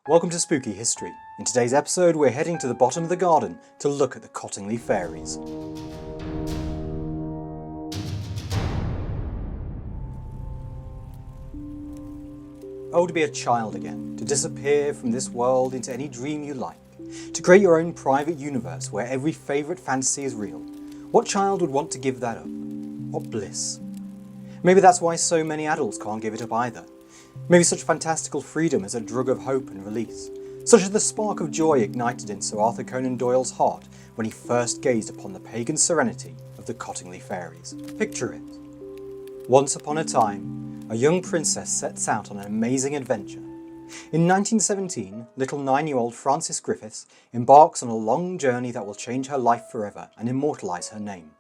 Welcome to Spooky History. In today's episode we're heading to the bottom of the garden to look at the Cottingley Fairies. Oh, to be a child again, to disappear from this world into any dream you like, to create your own private universe where every favourite fantasy is real. What child would want to give that up? What bliss. Maybe that's why so many adults can't give it up either. Maybe such fantastical freedom is a drug of hope and release, such as the spark of joy ignited in Sir Arthur Conan Doyle's heart when he first gazed upon the pagan serenity of the Cottingley Fairies. Picture it. Once upon a time, a young princess sets out on an amazing adventure. In 1917, little 9-year-old Frances Griffiths embarks on a long journey that will change her life forever and immortalise her name.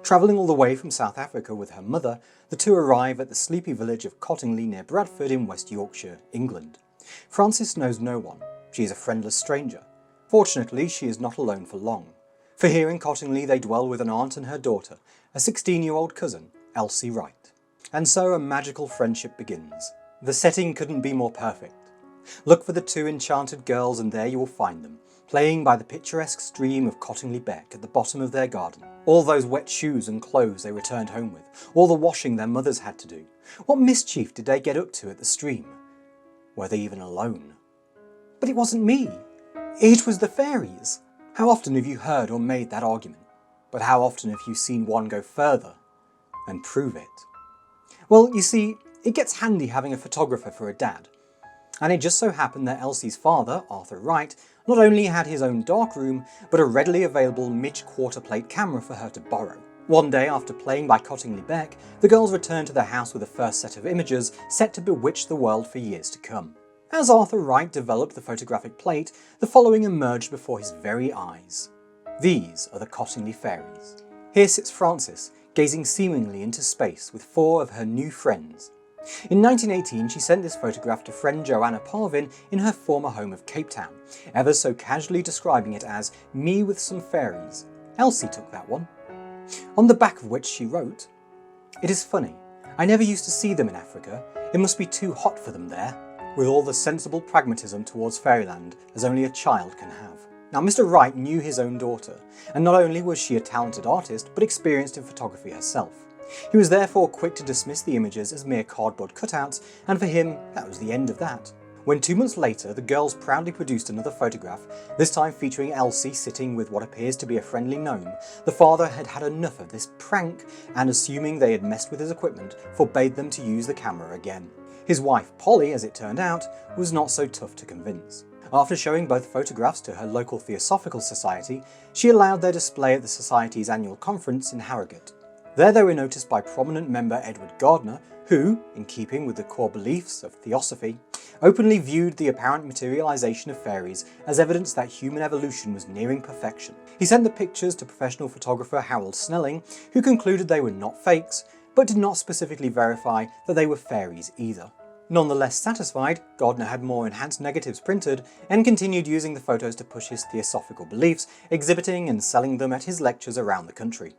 Travelling all the way from South Africa with her mother, the two arrive at the sleepy village of Cottingley near Bradford in West Yorkshire, England. Frances knows no one. She is a friendless stranger. Fortunately, she is not alone for long. For here in Cottingley they dwell with an aunt and her daughter, a 16-year-old cousin, Elsie Wright. And so a magical friendship begins. The setting couldn't be more perfect. Look for the two enchanted girls and there you will find them, playing by the picturesque stream of Cottingley Beck at the bottom of their garden. All those wet shoes and clothes they returned home with, all the washing their mothers had to do. What mischief did they get up to at the stream? Were they even alone? But it wasn't me. It was the fairies. How often have you heard or made that argument? But how often have you seen one go further and prove it? Well, you see, it gets handy having a photographer for a dad. And it just so happened that Elsie's father, Arthur Wright, not only had his own darkroom, but a readily available mid-quarter plate camera for her to borrow. One day after playing by Cottingley Beck, the girls returned to their house with the first set of images set to bewitch the world for years to come. As Arthur Wright developed the photographic plate, the following emerged before his very eyes. These are the Cottingley Fairies. Here sits Frances, gazing seemingly into space with 4 of her new friends. In 1918 she sent this photograph to friend Joanna Parvin in her former home of Cape Town, ever so casually describing it as "me with some fairies." Elsie took that one. On the back of which she wrote, "It is funny, I never used to see them in Africa, it must be too hot for them there," with all the sensible pragmatism towards fairyland as only a child can have. Now Mr. Wright knew his own daughter, and not only was she a talented artist, but experienced in photography herself. He was therefore quick to dismiss the images as mere cardboard cutouts, and for him, that was the end of that. When 2 months later, the girls proudly produced another photograph, this time featuring Elsie sitting with what appears to be a friendly gnome, the father had had enough of this prank, and assuming they had messed with his equipment, forbade them to use the camera again. His wife, Polly, as it turned out, was not so tough to convince. After showing both photographs to her local Theosophical Society, she allowed their display at the Society's annual conference in Harrogate. There they were noticed by prominent member Edward Gardner, who, in keeping with the core beliefs of Theosophy, openly viewed the apparent materialisation of fairies as evidence that human evolution was nearing perfection. He sent the pictures to professional photographer Harold Snelling, who concluded they were not fakes, but did not specifically verify that they were fairies either. Nonetheless satisfied, Gardner had more enhanced negatives printed and continued using the photos to push his theosophical beliefs, exhibiting and selling them at his lectures around the country.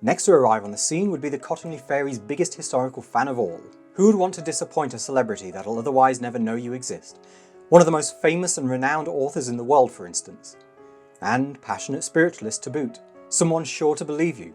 Next to arrive on the scene would be the Cottingley Fairies' biggest historical fan of all. Who would want to disappoint a celebrity that'll otherwise never know you exist? One of the most famous and renowned authors in the world, for instance. And passionate spiritualist to boot. Someone sure to believe you.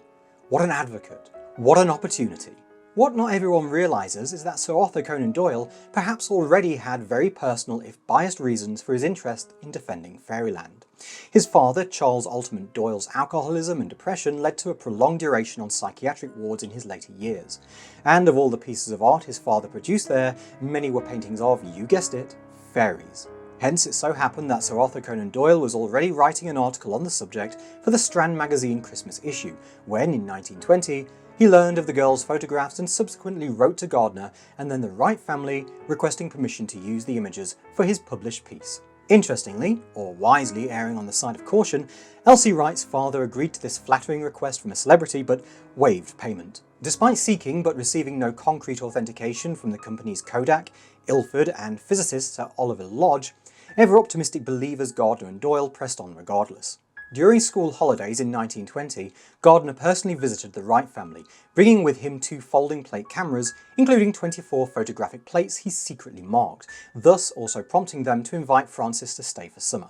What an advocate. What an opportunity. What not everyone realises is that Sir Arthur Conan Doyle perhaps already had very personal if biased reasons for his interest in defending fairyland. His father, Charles Altamont Doyle's alcoholism and depression led to a prolonged duration on psychiatric wards in his later years. And of all the pieces of art his father produced there, many were paintings of, you guessed it, fairies. Hence it so happened that Sir Arthur Conan Doyle was already writing an article on the subject for the Strand magazine Christmas issue, when in 1920, he learned of the girls' photographs and subsequently wrote to Gardner and then the Wright family requesting permission to use the images for his published piece. Interestingly, or wisely erring on the side of caution, Elsie Wright's father agreed to this flattering request from a celebrity but waived payment. Despite seeking but receiving no concrete authentication from the companies Kodak, Ilford and physicists at Oliver Lodge, ever-optimistic believers Gardner and Doyle pressed on regardless. During school holidays in 1920, Gardner personally visited the Wright family, bringing with him 2 folding plate cameras, including 24 photographic plates he secretly marked, thus also prompting them to invite Frances to stay for summer.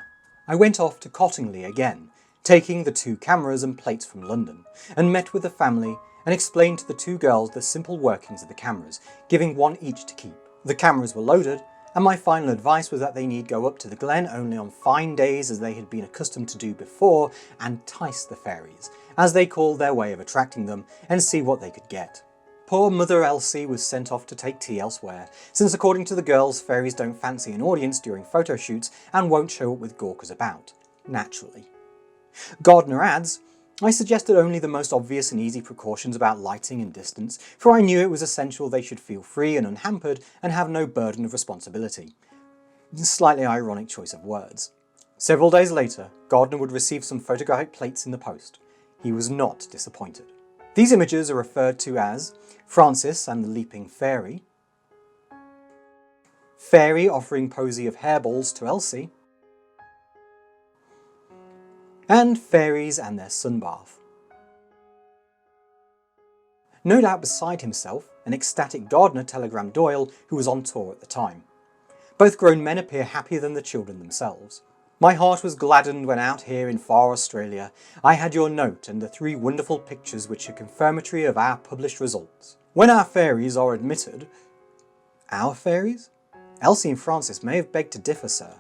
I went off to Cottingley again, taking the 2 cameras and plates from London, and met with the family and explained to the 2 girls the simple workings of the cameras, giving 1 each to keep. The cameras were loaded, and my final advice was that they need go up to the glen only on fine days as they had been accustomed to do before and entice the fairies, as they called their way of attracting them, and see what they could get. Poor Mother Elsie was sent off to take tea elsewhere, since according to the girls, fairies don't fancy an audience during photo shoots and won't show up with gawkers about. Naturally. Gardner adds, I suggested only the most obvious and easy precautions about lighting and distance, for I knew it was essential they should feel free and unhampered and have no burden of responsibility. Slightly ironic choice of words. Several days later, Gardner would receive some photographic plates in the post. He was not disappointed. These images are referred to as Frances and the Leaping Fairy, Fairy offering posy of hairballs to Elsie, and Fairies and their sunbath. No doubt beside himself, an ecstatic Gardner telegrammed Doyle, who was on tour at the time. Both grown men appear happier than the children themselves. My heart was gladdened when out here in far Australia I had your note and the 3 wonderful pictures which are confirmatory of our published results. When our fairies are admitted... Our fairies? Elsie and Frances may have begged to differ, sir.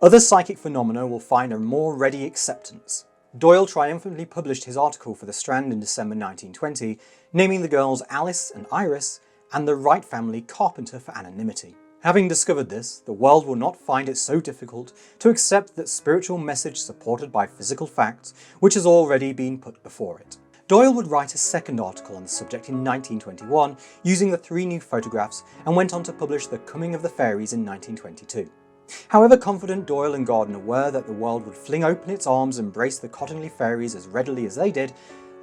Other psychic phenomena will find a more ready acceptance. Doyle triumphantly published his article for The Strand in December 1920, naming the girls Alice and Iris, and the Wright family Carpenter for anonymity. Having discovered this, the world will not find it so difficult to accept that spiritual message supported by physical facts, which has already been put before it. Doyle would write a second article on the subject in 1921, using the 3 new photographs, and went on to publish The Coming of the Fairies in 1922. However confident Doyle and Gardner were that the world would fling open its arms and embrace the Cottingley fairies as readily as they did,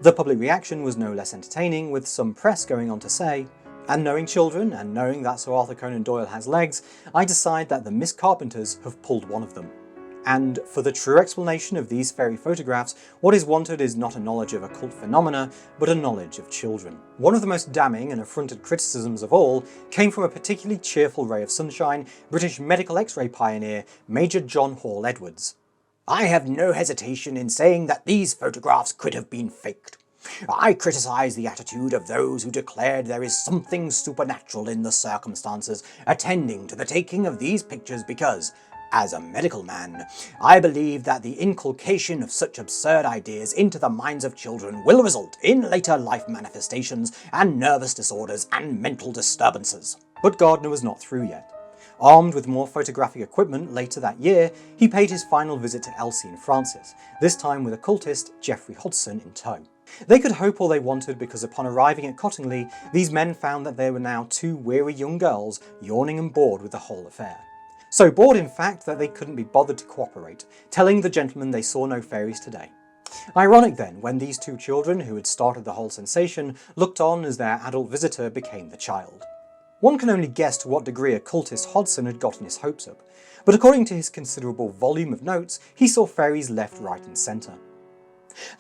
the public reaction was no less entertaining, with some press going on to say, and knowing children, and knowing that Sir Arthur Conan Doyle has legs, I decide that the Miss Carpenters have pulled one of them. And for the true explanation of these fairy photographs, what is wanted is not a knowledge of occult phenomena, but a knowledge of children. One of the most damning and affronted criticisms of all came from a particularly cheerful ray of sunshine, British medical X-ray pioneer, Major John Hall Edwards. I have no hesitation in saying that these photographs could have been faked. I criticise the attitude of those who declared there is something supernatural in the circumstances attending to the taking of these pictures because, as a medical man, I believe that the inculcation of such absurd ideas into the minds of children will result in later life manifestations and nervous disorders and mental disturbances. But Gardner was not through yet. Armed with more photographic equipment later that year, he paid his final visit to Elsie and Frances, this time with occultist Geoffrey Hodgson in tow. They could hope all they wanted because upon arriving at Cottingley, these men found that they were now 2 weary young girls yawning and bored with the whole affair. So bored in fact that they couldn't be bothered to cooperate, telling the gentlemen they saw no fairies today. Ironic then, when these 2 children, who had started the whole sensation, looked on as their adult visitor became the child. One can only guess to what degree occultist Hodgson had gotten his hopes up, but according to his considerable volume of notes, he saw fairies left, right and centre.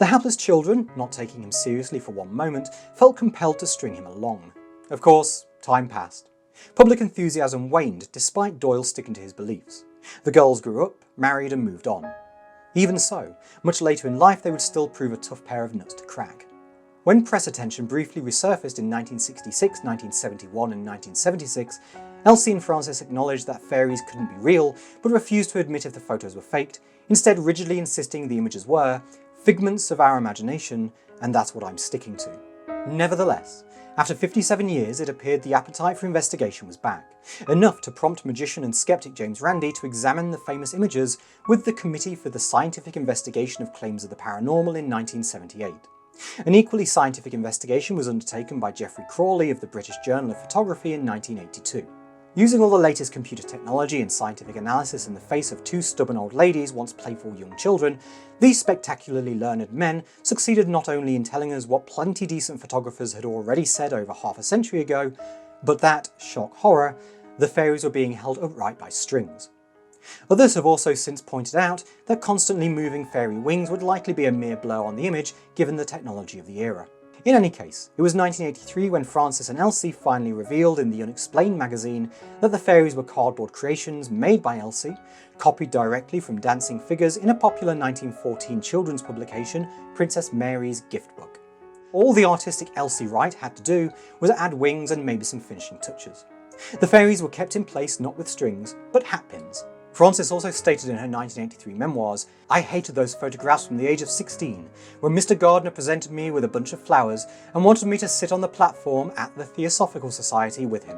The hapless children, not taking him seriously for one moment, felt compelled to string him along. Of course, time passed. Public enthusiasm waned despite Doyle sticking to his beliefs. The girls grew up, married and moved on. Even so, much later in life they would still prove a tough pair of nuts to crack. When press attention briefly resurfaced in 1966, 1971 and 1976, Elsie and Frances acknowledged that fairies couldn't be real, but refused to admit if the photos were faked, instead rigidly insisting the images were figments of our imagination, and that's what I'm sticking to. Nevertheless, after 57 years, it appeared the appetite for investigation was back, enough to prompt magician and skeptic James Randi to examine the famous images with the Committee for the Scientific Investigation of Claims of the Paranormal in 1978. An equally scientific investigation was undertaken by Geoffrey Crawley of the British Journal of Photography in 1982. Using all the latest computer technology and scientific analysis in the face of 2 stubborn old ladies, once playful young children, these spectacularly learned men succeeded not only in telling us what plenty decent photographers had already said over half a century ago, but that, shock horror, the fairies were being held upright by strings. Others have also since pointed out that constantly moving fairy wings would likely be a mere blur on the image given the technology of the era. In any case, it was 1983 when Francis and Elsie finally revealed in the Unexplained magazine that the fairies were cardboard creations made by Elsie, copied directly from dancing figures in a popular 1914 children's publication, Princess Mary's Gift Book. All the artistic Elsie Wright had to do was add wings and maybe some finishing touches. The fairies were kept in place not with strings, but hatpins. Frances also stated in her 1983 memoirs, "I hated those photographs from the age of 16, when Mr. Gardner presented me with a bunch of flowers and wanted me to sit on the platform at the Theosophical Society with him.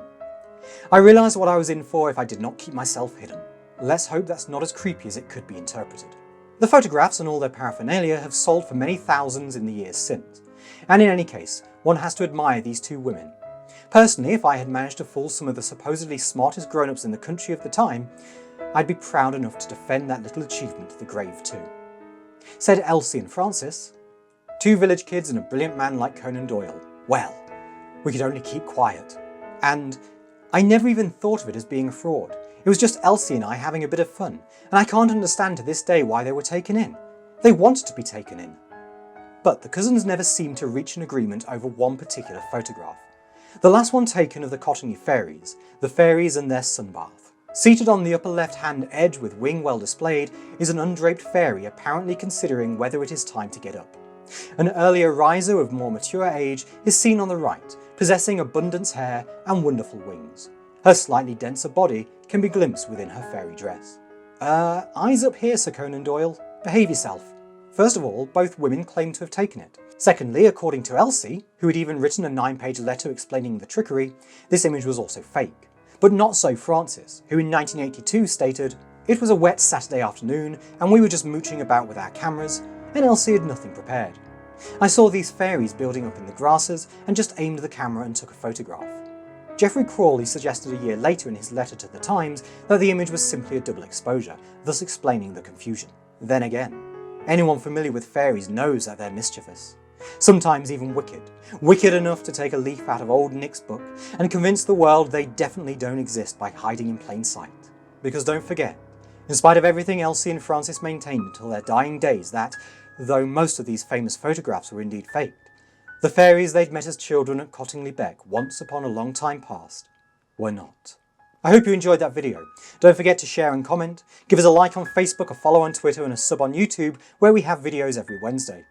I realised what I was in for if I did not keep myself hidden. Let's hope that's not as creepy as it could be interpreted." The photographs and all their paraphernalia have sold for many thousands in the years since, and in any case, one has to admire these two women. Personally, if I had managed to fool some of the supposedly smartest grown-ups in the country of the time, I'd be proud enough to defend that little achievement to the grave too. Said Elsie and Francis, "Two village kids and a brilliant man like Conan Doyle. Well, we could only keep quiet. And I never even thought of it as being a fraud. It was just Elsie and I having a bit of fun, and I can't understand to this day why they were taken in. They wanted to be taken in." But the cousins never seemed to reach an agreement over one particular photograph. The last one taken of the Cottony fairies, the fairies and their sunbath. Seated on the upper left-hand edge with wing well displayed is an undraped fairy apparently considering whether it is time to get up. An earlier riser of more mature age is seen on the right, possessing abundant hair and wonderful wings. Her slightly denser body can be glimpsed within her fairy dress. Eyes up here, Sir Conan Doyle. Behave yourself. First of all, both women claim to have taken it. Secondly, according to Elsie, who had even written a 9-page letter explaining the trickery, this image was also fake. But not so Francis, who in 1982 stated, "It was a wet Saturday afternoon and we were just mooching about with our cameras, and Elsie had nothing prepared. I saw these fairies building up in the grasses and just aimed the camera and took a photograph." Geoffrey Crawley suggested a year later in his letter to the Times that the image was simply a double exposure, thus explaining the confusion. Then again, anyone familiar with fairies knows that they're mischievous. Sometimes even wicked. Wicked enough to take a leaf out of old Nick's book and convince the world they definitely don't exist by hiding in plain sight. Because don't forget, in spite of everything Elsie and Francis maintained until their dying days that, though most of these famous photographs were indeed faked, the fairies they'd met as children at Cottingley Beck once upon a long time past were not. I hope you enjoyed that video. Don't forget to share and comment, give us a like on Facebook, a follow on Twitter and a sub on YouTube where we have videos every Wednesday.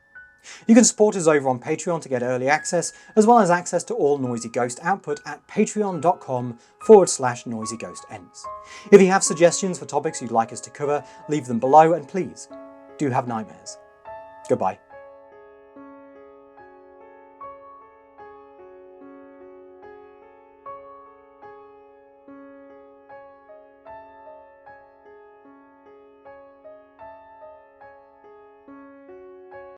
You can support us over on Patreon to get early access, as well as access to all Noisy Ghost output at patreon.com/noisyghostents. If you have suggestions for topics you'd like us to cover, leave them below and please, do have nightmares. Goodbye.